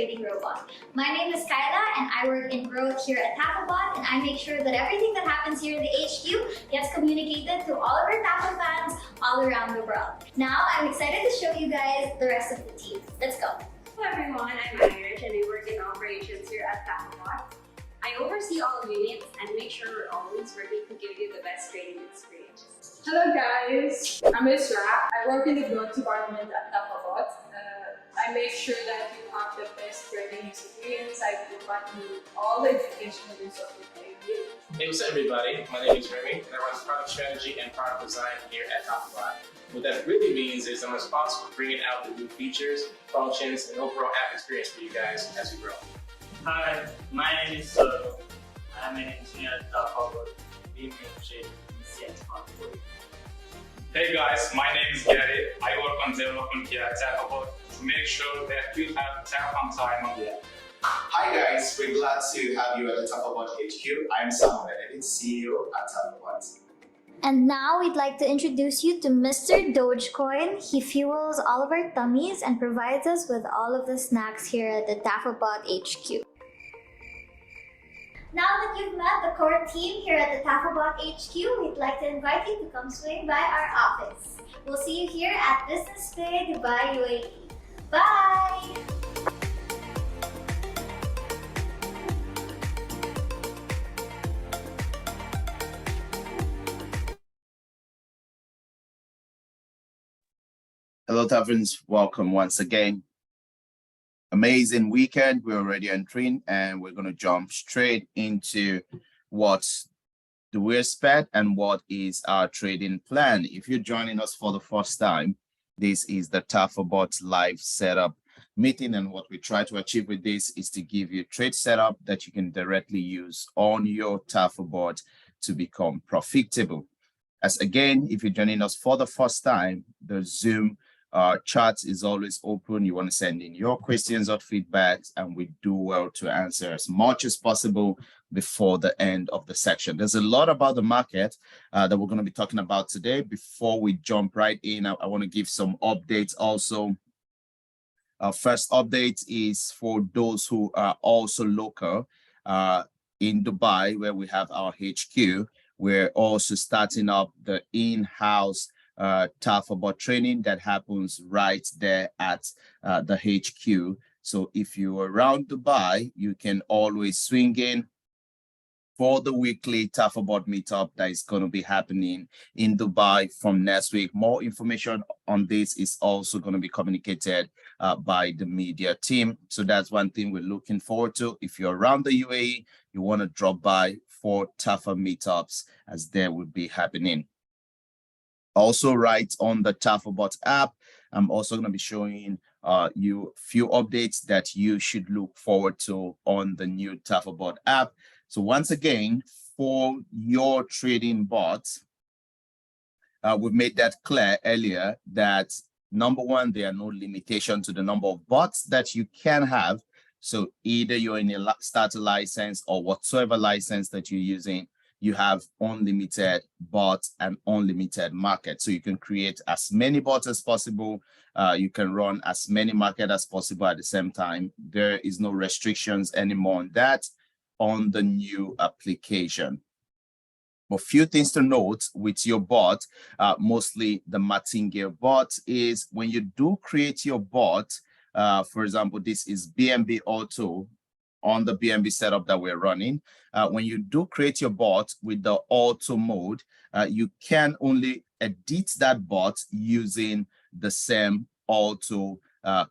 trading robot. My name is Kyla and I work in growth here at Tafabot, and I make sure that everything that happens here in the HQ gets communicated to all of our Tafa fans all around the world. Now I'm excited to show you guys the rest of the team. Let's go. Hello everyone, I'm Irish and I work in operations here at Tafabot. I oversee all units and make sure we're always working to give you the best trading experience. Hello guys, I'm Isra. I work in the growth department at Tafabot. I make sure that you have the best trading experience. I provide you all the educational resources that you need. Hey, what's up everybody? My name is Remy and I run product strategy and product design here at Tafabot. What that really means is I'm responsible for bringing out the new features, functions, and overall app experience for you guys as we grow. Hi, my name is Solo. I'm an engineer at Tafabot. We make trading easy and smart for you. Hey guys, my name is Gary. I work on development here at Tafabot to make sure that you have tap on time on the app. Hi guys, we're glad to have you at the Tafabot HQ. I'm Sam Benedict, CEO at Tafabot. And now we'd like to introduce you to Mr. Dogecoin. He fuels all of our tummies and provides us with all of the snacks here at the Tafabot HQ. Now that you've met the core team here at the Tafabot HQ, we'd like to invite you to come swing by our office. We'll see you here at Business Bay, Dubai, UAE. Bye! Hello, Taverns. Welcome once again. Amazing weekend. We're already entering and we're going to jump straight into what do we expect and what is our trading plan. If you're joining us for the first time, this is the Tafabot live setup meeting. And what we try to achieve with this is to give you trade setup that you can directly use on your Tafabot to become profitable. As again, if you're joining us for the first time, the Zoom chat is always open. You want to send in your questions or feedbacks, and we do well to answer as much as possible before the end of the section. There's a lot about the market that we're going to be talking about today. Before we jump right in, I want to give some updates also. Our first update is for those who are also local in Dubai, where we have our HQ. We're also starting up the in-house Tafabot training that happens right there at the HQ. So if you're around Dubai, you can always swing in for the weekly Tafabot meetup that is going to be happening in Dubai from next week. More information on this is also going to be communicated by the media team. So that's one thing we're looking forward to. If you're around the UAE, you want to drop by for Tafa meetups as they will be happening. Also, right on the Tafabot app, I'm also going to be showing you a few updates that you should look forward to on the new Tafabot app. So once again, for your trading bots, we've made that clear earlier that number one, there are no limitations to the number of bots that you can have. So either you're in a starter license or whatsoever license that you're using, you have unlimited bots and unlimited market. So you can create as many bots as possible. You can run as many markets as possible at the same time. There is no restrictions anymore on that on the new application. But few things to note with your bot, mostly the martingale bot, is when you do create your bot, for example, this is BNB Auto on the BNB setup that we're running. When you do create your bot with the auto mode, you can only edit that bot using the same auto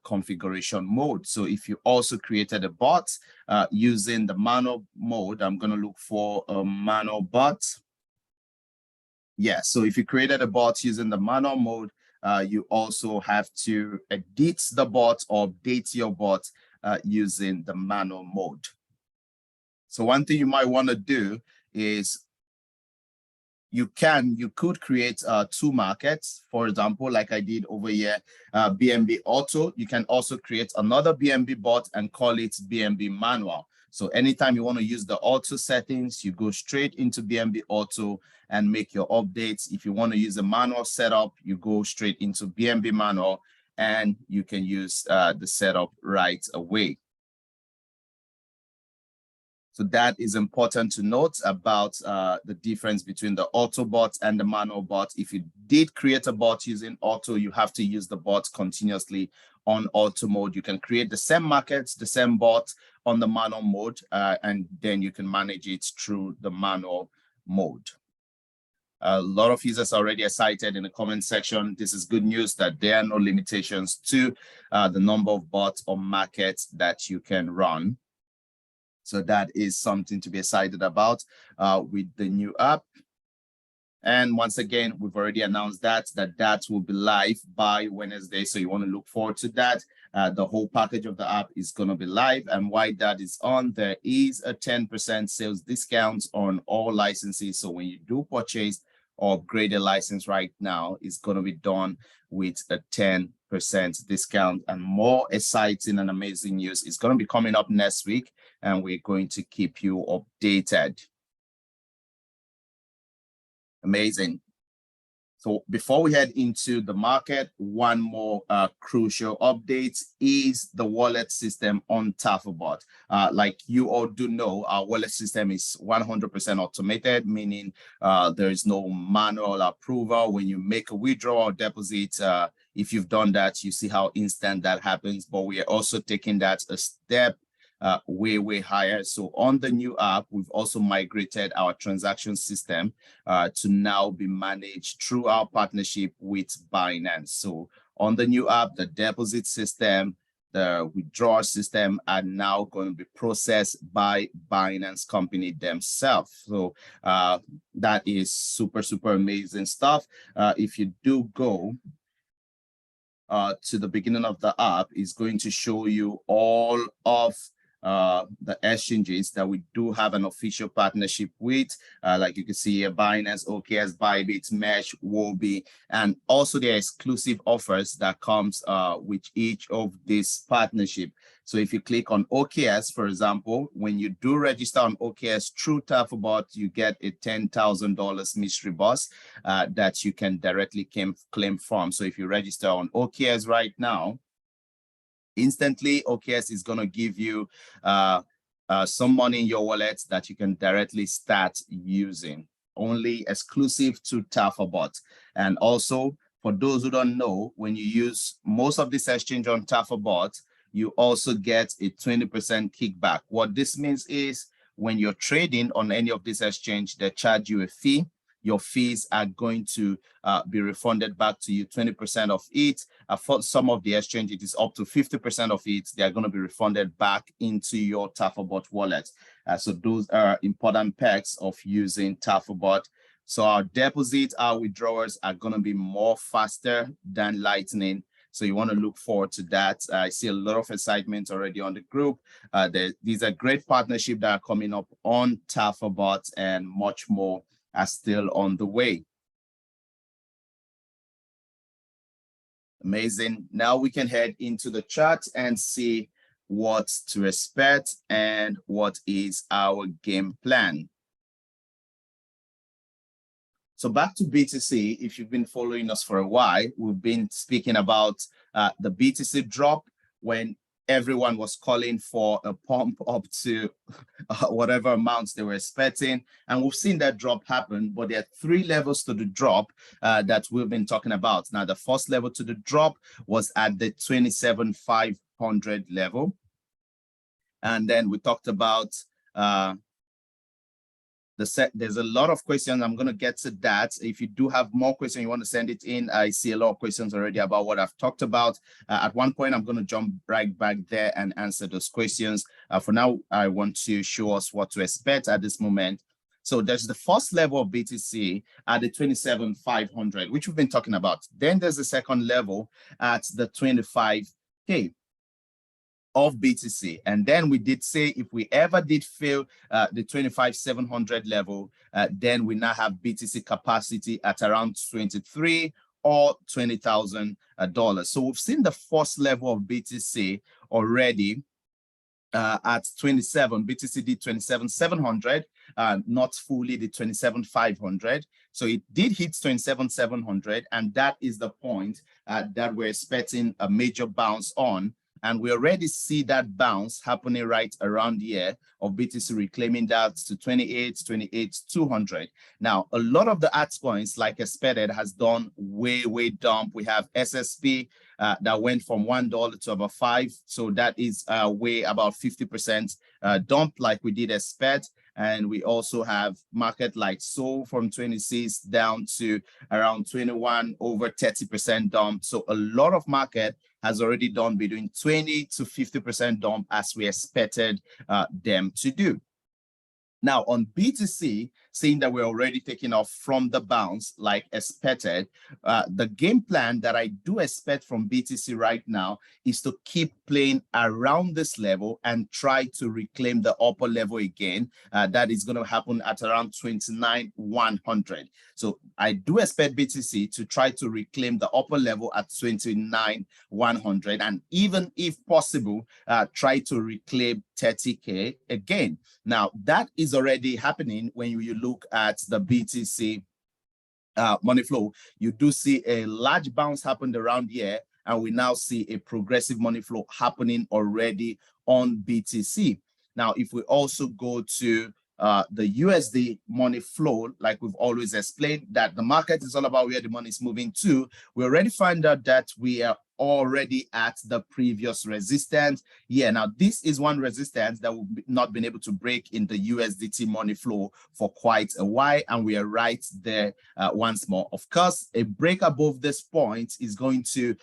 configuration mode. So if you also created a bot using the manual mode, I'm going to look for a manual bot. Yeah, so if you created a bot using the manual mode, you also have to edit the bot or update your bot using the manual mode. So one thing you might want to do is you could create two markets, for example, like I did over here, BNB Auto. You can also create another BNB bot and call it BNB Manual. So anytime you want to use the auto settings, you go straight into BNB Auto and make your updates. If you want to use a manual setup, you go straight into BNB Manual and you can use the setup right away. So that is important to note about the difference between the auto bot and the manual bot. If you did create a bot using auto, you have to use the bot continuously on auto mode. You can create the same markets, the same bot on the manual mode, and then you can manage it through the manual mode. A lot of users are already excited in the comment section. This is good news that there are no limitations to the number of bots or markets that you can run. So that is something to be excited about with the new app. And once again, we've already announced that will be live by Wednesday. So you want to look forward to that. The whole package of the app is going to be live. And while that is on, there is a 10% sales discount on all licenses. So when you do purchase or upgrade a license right now, it's going to be done with a 10% discount. And more exciting and amazing news is going to be coming up next week, and we're going to keep you updated. Amazing. So before we head into the market, one more crucial update is the wallet system on Tafabot. Like you all do know, our wallet system is 100% automated, meaning there is no manual approval. When you make a withdrawal or deposit, if you've done that, you see how instant that happens. But we are also taking that a step way higher. So on the new app, we've also migrated our transaction system to now be managed through our partnership with Binance. So on the new app, the deposit system, the withdrawal system are now going to be processed by Binance company themselves. So that is super amazing stuff. If you do go to the beginning of the app, it's going to show you all of the exchanges that we do have an official partnership with, like you can see here, Binance, OKS, Bybit, Mesh, Wobi, and also the exclusive offers that comes with each of these partnership. So if you click on OKS, for example, when you do register on OKS through Tafabot, you get a $10,000 mystery boss that you can directly claim from. So if you register on OKS right now, instantly, OKS is going to give you some money in your wallet that you can directly start using, only exclusive to Tafabot. And also, for those who don't know, when you use most of this exchange on Tafabot, you also get a 20% kickback. What this means is when you're trading on any of this exchange, they charge you a fee. Your fees are going to be refunded back to you, 20% of it. For some of the exchange, it is up to 50% of it. They are going to be refunded back into your Tafabot wallet. So those are important perks of using Tafabot. So our deposits, our withdrawals are going to be more faster than Lightning. So you want to look forward to that. I see a lot of excitement already on the group. These are great partnerships that are coming up on Tafabot, and much more are still on the way. Amazing. Now we can head into the chart and see what to expect and what is our game plan. So back to BTC, if you've been following us for a while, we've been speaking about the BTC drop when everyone was calling for a pump up to whatever amounts they were expecting. And we've seen that drop happen, but there are three levels to the drop that we've been talking about. Now, the first level to the drop was at the 27,500 level. And then we talked about there's a lot of questions. I'm going to get to that. If you do have more questions, you want to send it in. I see a lot of questions already about what I've talked about. At one point, I'm going to jump right back there and answer those questions. For now, I want to show us what to expect at this moment. So there's the first level of BTC at the 27,500, which we've been talking about. Then there's the second level at the 25K. Of BTC. And then we did say if we ever did fail the 25,700 level, then we now have BTC capacity at around 23 or $20,000. So we've seen the first level of BTC already at 27. BTC did 27,700, not fully the 27,500. So it did hit 27,700, and that is the point that we're expecting a major bounce on And we already see that bounce happening right around here of BTC reclaiming that to 28,200. Now, a lot of the altcoins, like expected, has done way dump. We have SSP that went from $1 to about $5. So that is way about 50% dump like we did expect. And we also have market like SOL from 26 down to around 21, over 30% dump. So a lot of market has already done between 20 to 50% dump as we expected them to do. Now on BTC, seeing that we're already taking off from the bounce like expected, the game plan that I do expect from BTC right now is to keep playing around this level and try to reclaim the upper level again. That is going to happen at around 29,100. So I do expect BTC to try to reclaim the upper level at 29,100, and even if possible, try to reclaim 30K again. Now that is already happening when you look at the BTC money flow. You do see a large bounce happened around here, and we now see a progressive money flow happening already on BTC. Now, if we also go to the USD money flow, like we've always explained, that the market is all about where the money is moving to, we already find out that we are already at the previous resistance. Yeah, now this is one resistance that we've not been able to break in the USDT money flow for quite a while, and we are right there once more. Of course, a break above this point is going to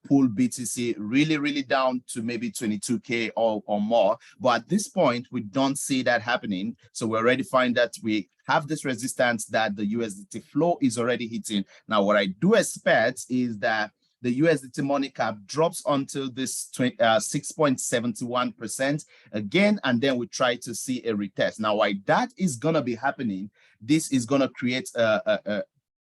pull BTC really down to maybe 22K or more, but at this point we don't see that happening. So we already find that we have this resistance that the USDT flow is already hitting. Now what I do expect is that the USDT money cap drops onto this 6.71% again, and then we try to see a retest. Now, why that is going to be happening, this is going to create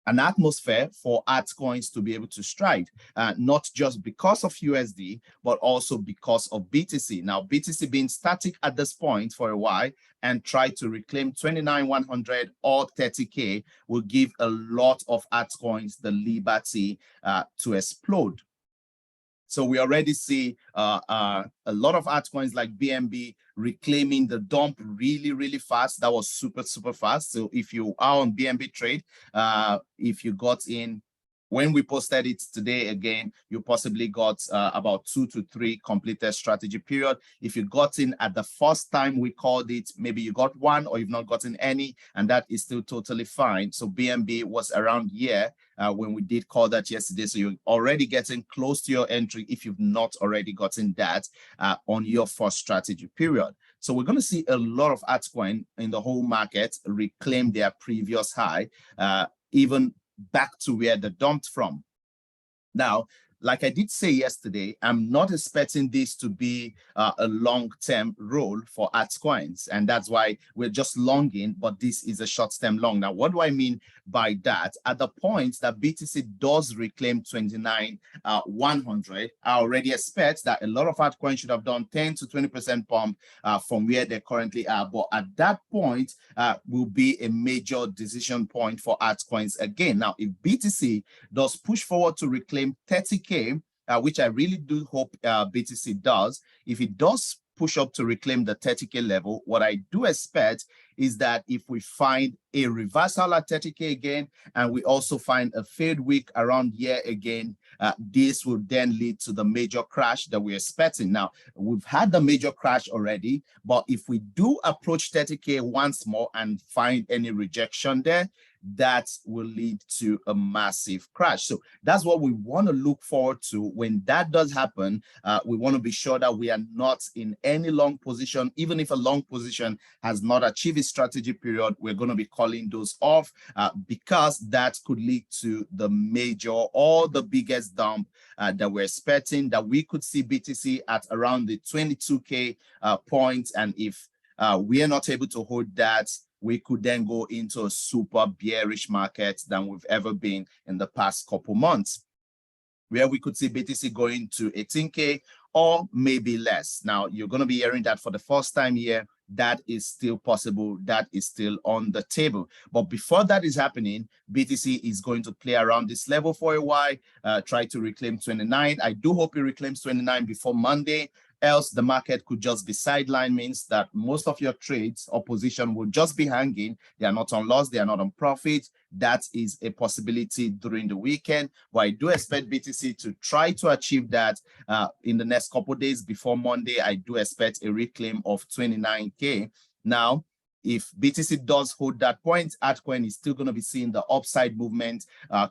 an atmosphere for altcoins to be able to stride, not just because of USD, but also because of BTC. Now, BTC being static at this point for a while and try to reclaim 29,100 or 30K will give a lot of altcoins the liberty to explode. So we already see a lot of altcoins like BNB reclaiming the dump really fast. That was super fast. So if you are on BNB trade, if you got in when we posted it today, again, you possibly got about 2 to 3 completed strategy period. If you got in at the first time we called it, maybe you got 1 or you've not gotten any, and that is still totally fine. So BNB was around here when we did call that yesterday. So you're already getting close to your entry if you've not already gotten that on your first strategy period. So we're going to see a lot of altcoin in the whole market reclaim their previous high, even back to where they dumped from. Now, like I did say yesterday, I'm not expecting this to be a long-term role for altcoins, and that's why we're just longing, but this is a short-term long. Now, what do I mean by that? At the point that BTC does reclaim 29,100, I already expect that a lot of altcoins should have done 10 to 20% pump from where they currently are. But at that point will be a major decision point for altcoins again. Now, if BTC does push forward to reclaim 30K, which I really do hope BTC does, if it does push up to reclaim the 30K level, what I do expect is that if we find a reversal at 30K again, and we also find a failed week around here again, this will then lead to the major crash that we're expecting. Now, we've had the major crash already, but if we do approach 30K once more and find any rejection there, that will lead to a massive crash. So that's what we want to look forward to. When that does happen, we want to be sure that we are not in any long position. Even if a long position has not achieved its strategy period, we're going to be calling those off because that could lead to the major or the biggest dump that we're expecting, that we could see BTC at around the 22K point. And if we are not able to hold that, we could then go into a super bearish market than we've ever been in the past couple months, where we could see BTC going to 18K or maybe less. Now, you're going to be hearing that for the first time here. That is still possible. That is still on the table. But before that is happening, BTC is going to play around this level for a while, try to reclaim 29. I do hope it reclaims 29 before Monday. Else the market could just be sideline, means that most of your trades or position will just be hanging. They are not on loss, they are not on profit. That is a possibility during the weekend, but I do expect BTC to try to achieve that in the next couple of days before Monday. I do expect a reclaim of 29K. Now, if BTC does hold that point, altcoin is still going to be seeing the upside movement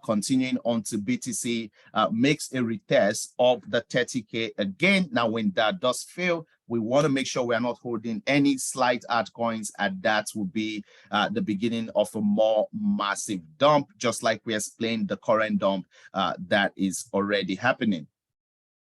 continuing on to BTC makes a retest of the 30K again. Now, when that does fail, we want to make sure we are not holding any slight altcoins, and that will be the beginning of a more massive dump, just like we explained the current dump that is already happening.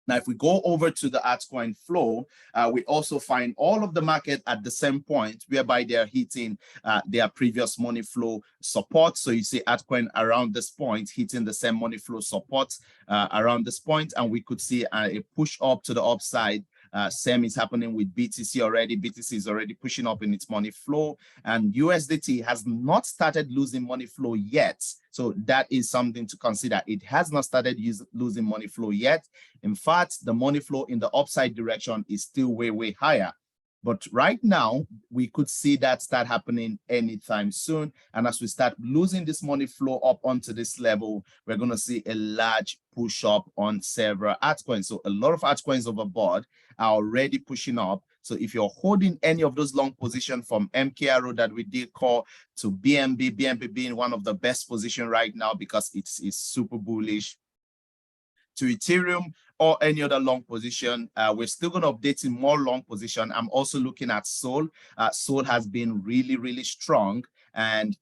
Now, if we go over to the altcoin flow, we also find all of the market at the same point, whereby they are hitting their previous money flow support. So you see altcoin around this point, hitting the same money flow support around this point, and we could see a push up to the upside. Same is happening with BTC already. BTC is already pushing up in its money flow, and USDT has not started losing money flow yet. So that is something to consider. It has not started losing money flow yet. In fact, the money flow in the upside direction is still way, way higher. But right now, we could see that start happening anytime soon. And as we start losing this money flow up onto this level, we're going to see a large push up on several altcoins. So a lot of altcoins overboard are already pushing up. So if you're holding any of those long positions from MKRO that we did call to BNB being one of the best position right now because it's super bullish, to Ethereum or any other long position, we're still going to update in more long position. I'm also looking at Sol. Sol has been really, really strong, and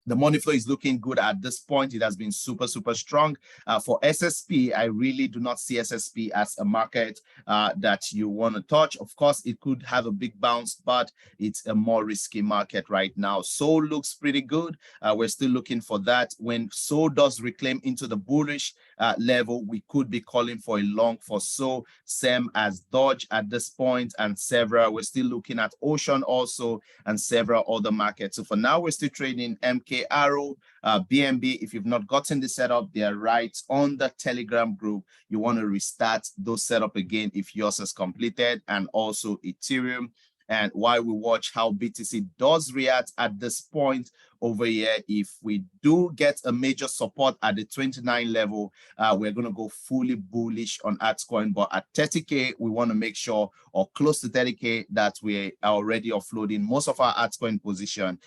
the money flow is looking good at this point. It has been super, super strong. For SSP, I really do not see SSP as a market that you want to touch. Of course, it could have a big bounce, but it's a more risky market right now. Sol looks pretty good. We're still looking for that. When Sol does reclaim into the bullish level, we could be calling for a long for Sol, same as Dodge at this point, and several. We're still looking at Ocean also, and several other markets. So for now, we're still trading MKRO, BNB. If you've not gotten the setup, they are right on the Telegram group. You want to restart those setup again if yours is completed, and also Ethereum. And while we watch how BTC does react at this point over here, if we do get a major support at the 29 level, we're going to go fully bullish on altcoin. But at 30K, we want to make sure, or close to 30K, that we are already offloading most of our altcoin position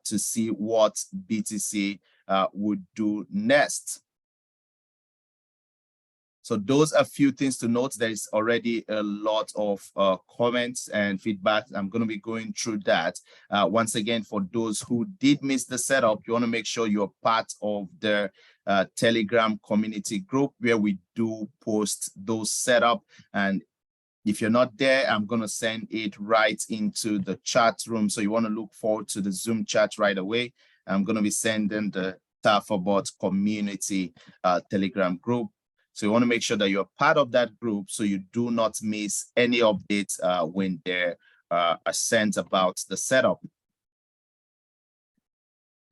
to see what BTC would do next. So those are a few things to note. There is already a lot of comments and feedback. I'm going to be going through that. Once again, for those who did miss the setup, you want to make sure you're part of the Telegram community group where we do post those setup. And if you're not there, I'm going to send it right into the chat room. So you want to look forward to the Zoom chat right away. I'm going to be sending the Tafabot community Telegram group. So you want to make sure that you're part of that group so you do not miss any updates when they are sent about the setup.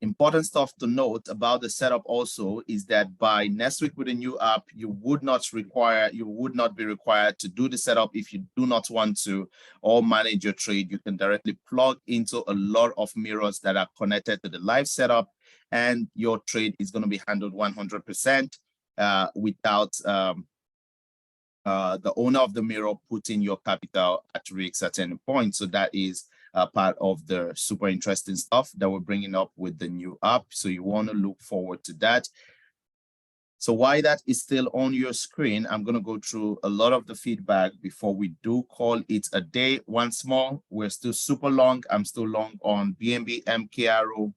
Important stuff to note about the setup also is that by next week with a new app, you would not be required to do the setup if you do not want to or manage your trade. You can directly plug into a lot of mirrors that are connected to the live setup, and your trade is going to be handled 100%. Without the owner of the mirror putting your capital at risk at any point. So that is part of the super interesting stuff that we're bringing up with the new app. So you want to look forward to that. So while that is still on your screen, I'm going to go through a lot of the feedback before we do call it a day. Once more, we're still super long. I'm still long on BNB, MKRO,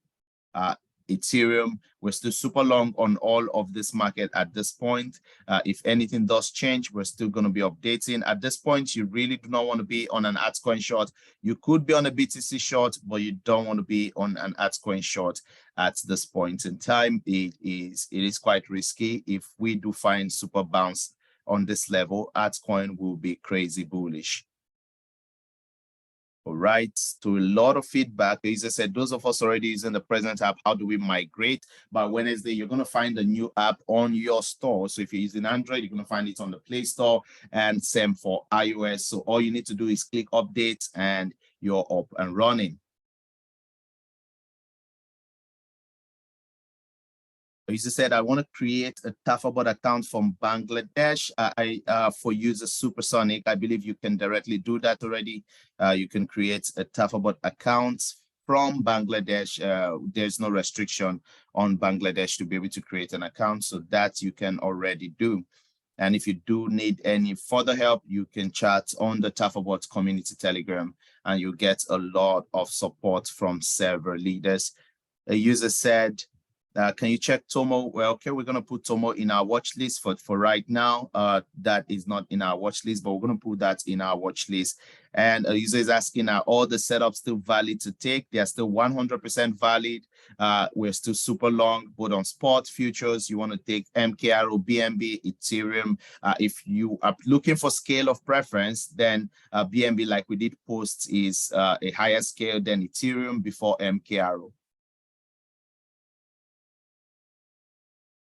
Ethereum. We're still super long on all of this market at this point. If anything does change, we're still going to be updating. At this point, you really do not want to be on an altcoin short. You could be on a BTC short, but you don't want to be on an altcoin short at this point in time. It is quite risky. If we do find super bounce on this level, altcoin will be crazy bullish. All right, so a lot of feedback. As I said, those of us already using the present app, how do we migrate? By Wednesday, you're going to find a new app on your store. So if you're using Android, you're going to find it on the Play Store, and same for iOS. So all you need to do is click update and you're up and running. As I said, I want to create a Tafabot account from Bangladesh for user Supersonic. I believe you can directly do that already. You can create a Tafabot account from Bangladesh. There's no restriction on Bangladesh to be able to create an account, so that you can already do. And if you do need any further help, you can chat on the Tafabot community Telegram, and you get a lot of support from several leaders. A user said, can you check Tomo? Well, okay, we're going to put Tomo in our watch list for right now. That is not in our watch list, but we're going to put that in our watch list. And a user is asking, are all the setups still valid to take? They are still 100% valid. We're still super long, both on spot futures. You want to take MKRO, BNB, Ethereum. If you are looking for scale of preference, then BNB, like we did post, is a higher scale than Ethereum before MKRO.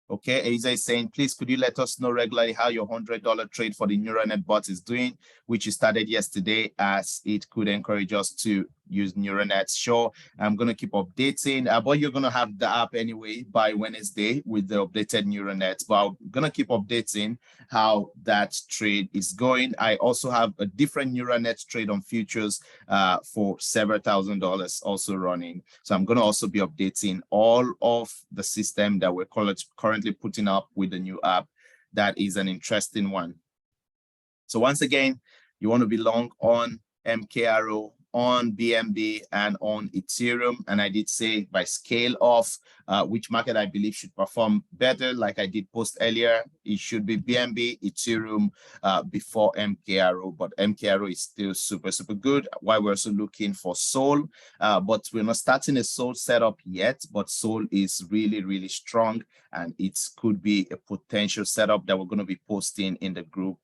Okay, Aiza is saying, please, could you let us know regularly how your $100 trade for the neural net bot is doing, which you started yesterday, as it could encourage us to use neural nets. Sure, I'm going to keep updating, but you're going to have the app anyway by Wednesday with the updated neural nets. But I'm going to keep updating how that trade is going. I also have a different neural net trade on futures for several $1,000s also running. So I'm going to also be updating all of the system that we're currently putting up with the new app. That is an interesting one. So once again, you want to be long on MKRO, on BNB, and on Ethereum. And I did say by scale of which market I believe should perform better, like I did post earlier, it should be BNB, Ethereum before MKRO, but MKRO is still super, super good. While we're also looking for Sol, but we're not starting a Sol setup yet, but Sol is really, really strong, and it could be a potential setup that we're going to be posting in the group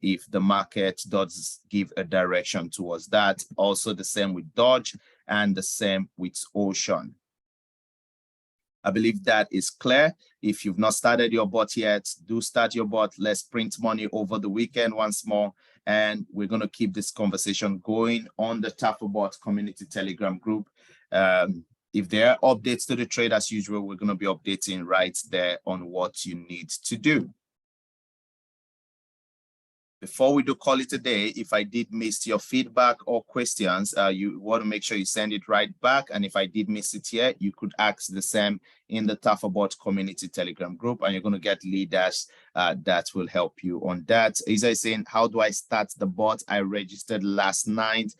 if the market does give a direction towards that. Also the same with Dodge and the same with Ocean. I believe that is clear. If you've not started your bot yet, do start your bot. Let's print money over the weekend once more. And we're going to keep this conversation going on the Tafabot community Telegram group. If there are updates to the trade as usual, we're going to be updating right there on what you need to do. Before we do call it a day, if I did miss your feedback or questions, you want to make sure you send it right back. And if I did miss it here, you could ask the same in the Tafabot community Telegram group, and you're going to get leaders that will help you on that. Isa is saying, how do I start the bot? I registered last night.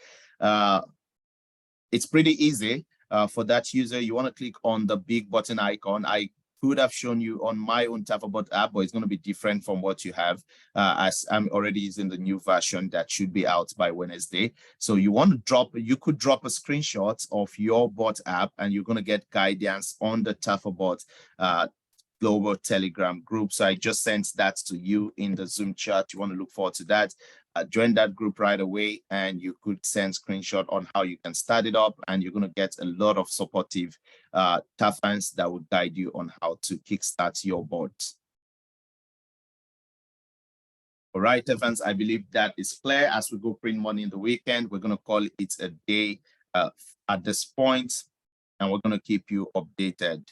It's pretty easy. For that user, you want to click on the big button icon. I could have shown you on my own Tafabot app, but it's going to be different from what you have, as I'm already using the new version that should be out by Wednesday. So you want to you could drop a screenshot of your bot app, and you're going to get guidance on the Tafabot global Telegram group. So I just sent that to you in the Zoom chat. You want to look forward to that. Join that group right away, and you could send screenshot on how you can start it up, and you're going to get a lot of supportive Tafans that will guide you on how to kickstart your bot. All right, Tafans, I believe that is clear. As we go print money in the weekend, we're going to call it a day at this point, and we're going to keep you updated.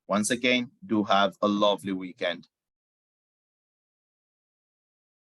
Once again, do have a lovely weekend.